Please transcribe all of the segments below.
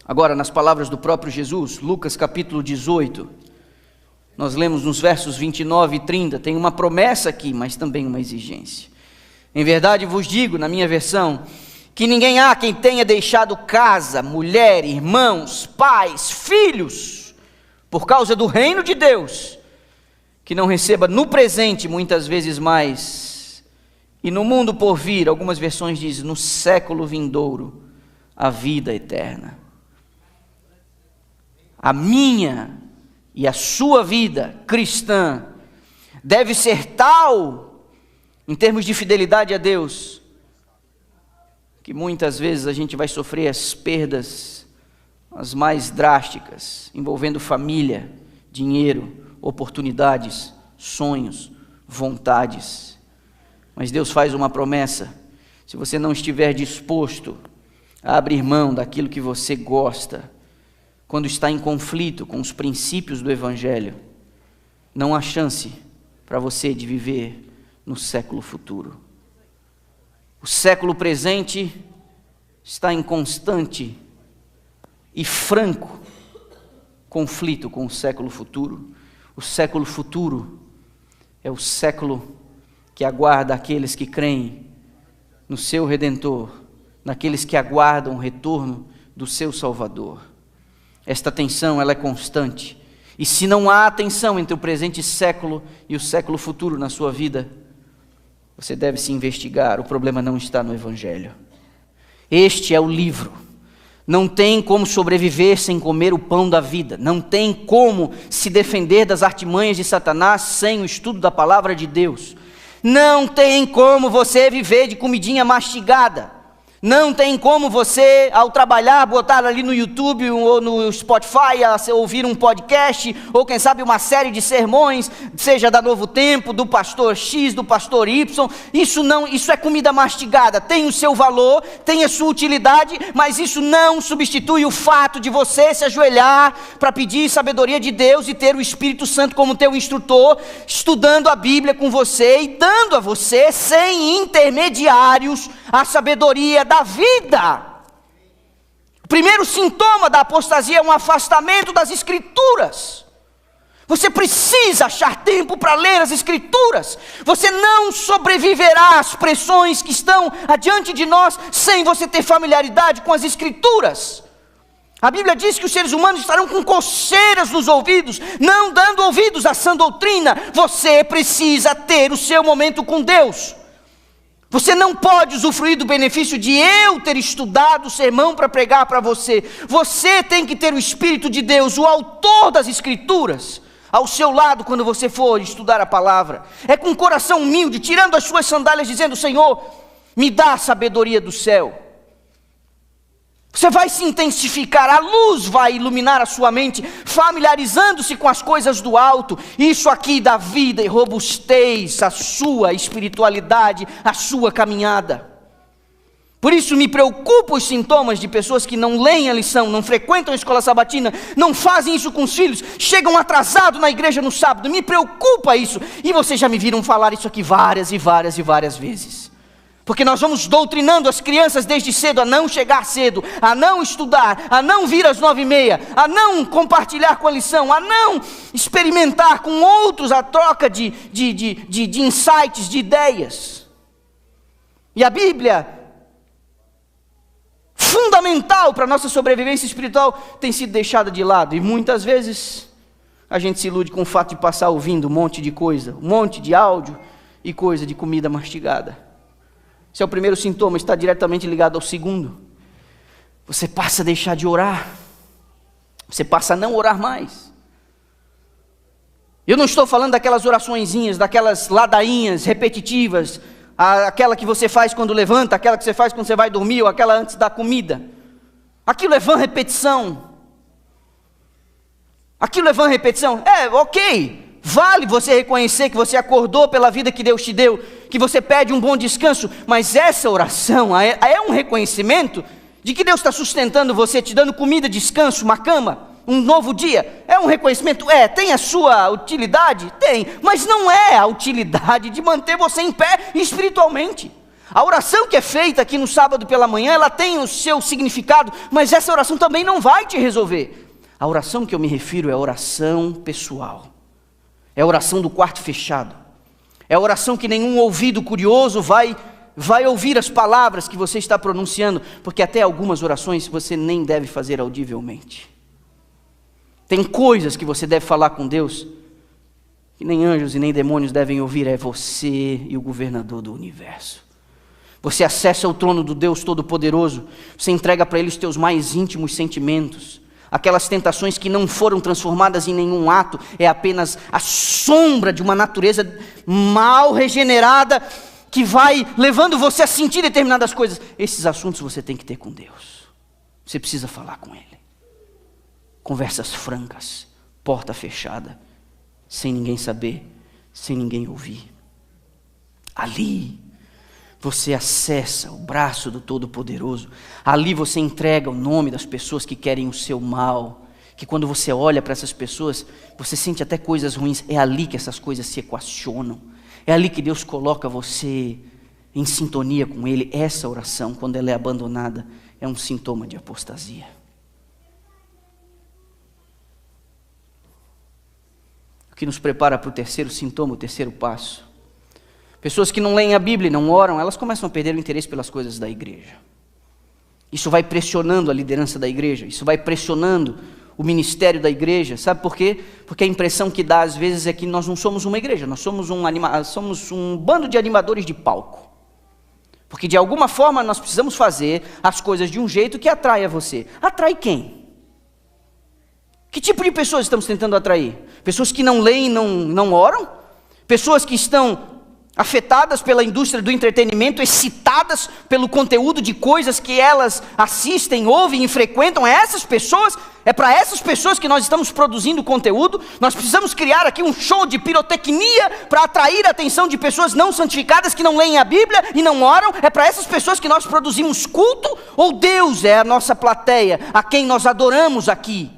Agora, nas palavras do próprio Jesus, Lucas capítulo 18, nós lemos nos versos 29 e 30, tem uma promessa aqui, mas também uma exigência. Em verdade vos digo, na minha versão, que ninguém há quem tenha deixado casa, mulher, irmãos, pais, filhos, por causa do reino de Deus, que não receba no presente muitas vezes mais, e no mundo por vir, algumas versões dizem, no século vindouro, a vida eterna. A minha e a sua vida cristã deve ser tal, em termos de fidelidade a Deus, que muitas vezes a gente vai sofrer as perdas as mais drásticas, envolvendo família, dinheiro, oportunidades, sonhos, vontades. Mas Deus faz uma promessa: se você não estiver disposto a abrir mão daquilo que você gosta, quando está em conflito com os princípios do Evangelho, não há chance para você de viver no século futuro. O século presente está em constante e franco conflito com o século futuro. O século futuro é o século que aguarda aqueles que creem no seu Redentor, naqueles que aguardam o retorno do seu Salvador. Esta tensão, ela é constante. E se não há tensão entre o presente século e o século futuro na sua vida, você deve se investigar. O problema não está no Evangelho. Este é o livro. Não tem como sobreviver sem comer o pão da vida. Não tem como se defender das artimanhas de Satanás sem o estudo da palavra de Deus. Não tem como você viver de comidinha mastigada. Não tem como você, ao trabalhar, botar ali no YouTube ou no Spotify, ouvir um podcast, ou quem sabe uma série de sermões, seja da Novo Tempo, do pastor X, do pastor Y. Isso é comida mastigada, tem o seu valor, tem a sua utilidade, mas isso não substitui o fato de você se ajoelhar para pedir sabedoria de Deus e ter o Espírito Santo como teu instrutor, estudando a Bíblia com você e dando a você, sem intermediários, a sabedoria da vida. O primeiro sintoma da apostasia é um afastamento das Escrituras. Você precisa achar tempo para ler as Escrituras. Você não sobreviverá às pressões que estão adiante de nós sem você ter familiaridade com as Escrituras. A Bíblia diz que os seres humanos estarão com coceiras nos ouvidos, não dando ouvidos à sã doutrina. Você precisa ter o seu momento com Deus. Você não pode usufruir do benefício de eu ter estudado o sermão para pregar para você. Você tem que ter o Espírito de Deus, o autor das Escrituras, ao seu lado quando você for estudar a palavra. É com o coração humilde, tirando as suas sandálias, dizendo: Senhor, me dá a sabedoria do céu. Você vai se intensificar, a luz vai iluminar a sua mente, familiarizando-se com as coisas do alto. Isso aqui dá vida e robustez à sua espiritualidade, à sua caminhada. Por isso me preocupam os sintomas de pessoas que não leem a lição, não frequentam a escola sabatina, não fazem isso com os filhos, chegam atrasados na igreja no sábado. Me preocupa isso. E vocês já me viram falar isso aqui várias e várias e várias vezes. Porque nós vamos doutrinando as crianças desde cedo a não chegar cedo, a não estudar, a não vir às 9h30, a não compartilhar com a lição, a não experimentar com outros a troca de insights, de ideias. E a Bíblia, fundamental para a nossa sobrevivência espiritual, tem sido deixada de lado. E muitas vezes a gente se ilude com o fato de passar ouvindo um monte de coisa, um monte de áudio e coisa de comida mastigada. Esse é o primeiro sintoma, está diretamente ligado ao segundo. Você passa a deixar de orar. Você passa a não orar mais. Eu não estou falando daquelas oraçõezinhas, daquelas ladainhas repetitivas, aquela que você faz quando levanta, aquela que você faz quando você vai dormir, ou aquela antes da comida. Aquilo é vã repetição. Aquilo é vã repetição. Ok. Vale você reconhecer que você acordou pela vida que Deus te deu, que você pede um bom descanso, mas essa oração é um reconhecimento de que Deus está sustentando você, te dando comida, descanso, uma cama, um novo dia. É um reconhecimento? Tem a sua utilidade? Tem, mas não é a utilidade de manter você em pé espiritualmente. A oração que é feita aqui no sábado pela manhã, ela tem o seu significado, mas essa oração também não vai te resolver. A oração que eu me refiro é a oração pessoal. É a oração do quarto fechado. É a oração que nenhum ouvido curioso vai ouvir as palavras que você está pronunciando, porque até algumas orações você nem deve fazer audivelmente. Tem coisas que você deve falar com Deus, que nem anjos e nem demônios devem ouvir, é você e o governador do universo. Você acessa o trono do Deus Todo-Poderoso, você entrega para Ele os teus mais íntimos sentimentos, aquelas tentações que não foram transformadas em nenhum ato, é apenas a sombra de uma natureza mal regenerada, que vai levando você a sentir determinadas coisas. Esses assuntos você tem que ter com Deus, você precisa falar com Ele. Conversas francas, porta fechada, sem ninguém saber, sem ninguém ouvir. Ali você acessa o braço do Todo-Poderoso. Ali você entrega o nome das pessoas que querem o seu mal, que quando você olha para essas pessoas, você sente até coisas ruins. É ali que essas coisas se equacionam. É ali que Deus coloca você em sintonia com Ele. Essa oração, quando ela é abandonada, é um sintoma de apostasia. O que nos prepara para o terceiro sintoma, o terceiro passo. Pessoas que não leem a Bíblia e não oram, elas começam a perder o interesse pelas coisas da igreja. Isso vai pressionando a liderança da igreja, isso vai pressionando o ministério da igreja. Sabe por quê? Porque a impressão que dá às vezes é que nós não somos uma igreja, nós somos um bando de animadores de palco. Porque de alguma forma nós precisamos fazer as coisas de um jeito que atraia você. Atrai quem? Que tipo de pessoas estamos tentando atrair? Pessoas que não leem e não oram? Pessoas que estão afetadas pela indústria do entretenimento, excitadas pelo conteúdo de coisas que elas assistem, ouvem e frequentam? É para essas pessoas que nós estamos produzindo conteúdo. Nós precisamos criar aqui um show de pirotecnia para atrair a atenção de pessoas não santificadas que não leem a Bíblia e não oram. É para essas pessoas que nós produzimos culto? Ou Deus é a nossa plateia, a quem nós adoramos aqui?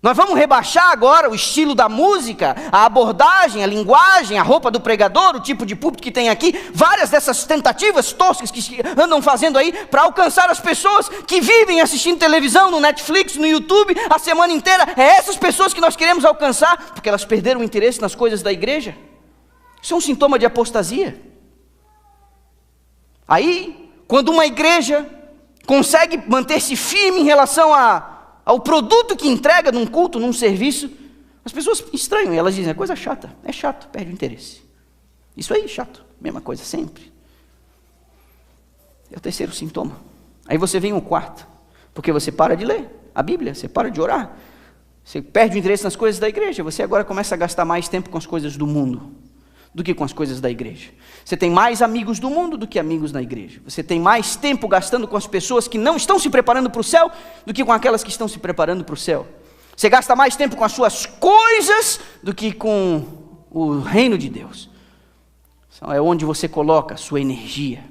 Nós vamos rebaixar agora o estilo da música, a abordagem, a linguagem, a roupa do pregador, o tipo de púlpito que tem aqui, várias dessas tentativas toscas que andam fazendo aí para alcançar as pessoas que vivem assistindo televisão, no Netflix, no YouTube, a semana inteira. É essas pessoas que nós queremos alcançar, porque elas perderam o interesse nas coisas da igreja. Isso é um sintoma de apostasia. Aí, quando uma igreja consegue manter-se firme em relação ao produto que entrega num culto, num serviço, as pessoas estranham, e elas dizem, é coisa chata, é chato, perde o interesse. Isso aí, chato, mesma coisa sempre. É o terceiro sintoma. Aí você vem o quarto, porque você para de ler a Bíblia, você para de orar, você perde o interesse nas coisas da igreja, você agora começa a gastar mais tempo com as coisas do mundo do que com as coisas da igreja. Você tem mais amigos do mundo do que amigos na igreja. Você tem mais tempo gastando com as pessoas que não estão se preparando para o céu do que com aquelas que estão se preparando para o céu. Você gasta mais tempo com as suas coisas do que com o reino de Deus. É onde você coloca a sua energia,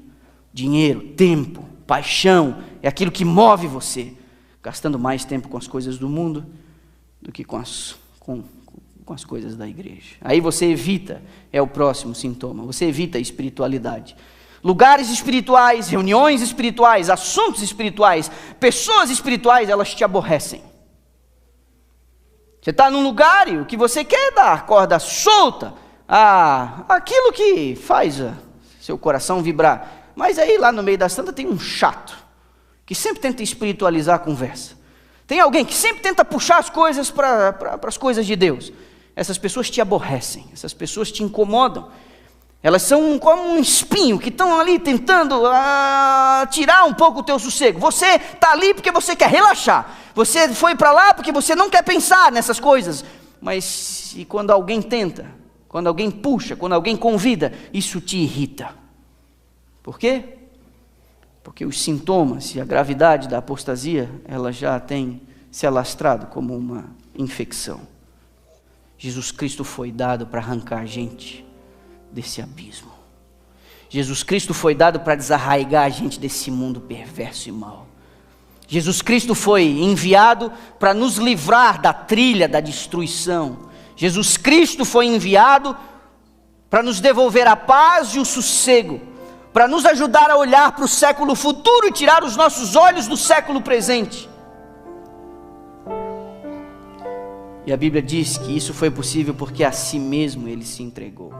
dinheiro, tempo, paixão, é aquilo que move você, gastando mais tempo com as coisas do mundo do que com as coisas da igreja. Aí você evita, é o próximo sintoma, você evita a espiritualidade. Lugares espirituais, reuniões espirituais, assuntos espirituais, pessoas espirituais, elas te aborrecem. Você está num lugar e o que você quer é dar corda solta, aquilo que faz seu coração vibrar. Mas aí lá no meio da santa tem um chato, que sempre tenta espiritualizar a conversa. Tem alguém que sempre tenta puxar as coisas para as coisas de Deus. Essas pessoas te aborrecem, essas pessoas te incomodam. Elas são como um espinho que estão ali tentando tirar um pouco o teu sossego. Você está ali porque você quer relaxar. Você foi para lá porque você não quer pensar nessas coisas. Mas e quando alguém tenta, quando alguém puxa, quando alguém convida, isso te irrita. Por quê? Porque os sintomas e a gravidade da apostasia, ela já tem se alastrado como uma infecção. Jesus Cristo foi dado para arrancar a gente desse abismo. Jesus Cristo foi dado para desarraigar a gente desse mundo perverso e mau. Jesus Cristo foi enviado para nos livrar da trilha da destruição. Jesus Cristo foi enviado para nos devolver a paz e o sossego. para nos ajudar a olhar para o século futuro e tirar os nossos olhos do século presente. E a Bíblia diz que isso foi possível porque a si mesmo Ele se entregou.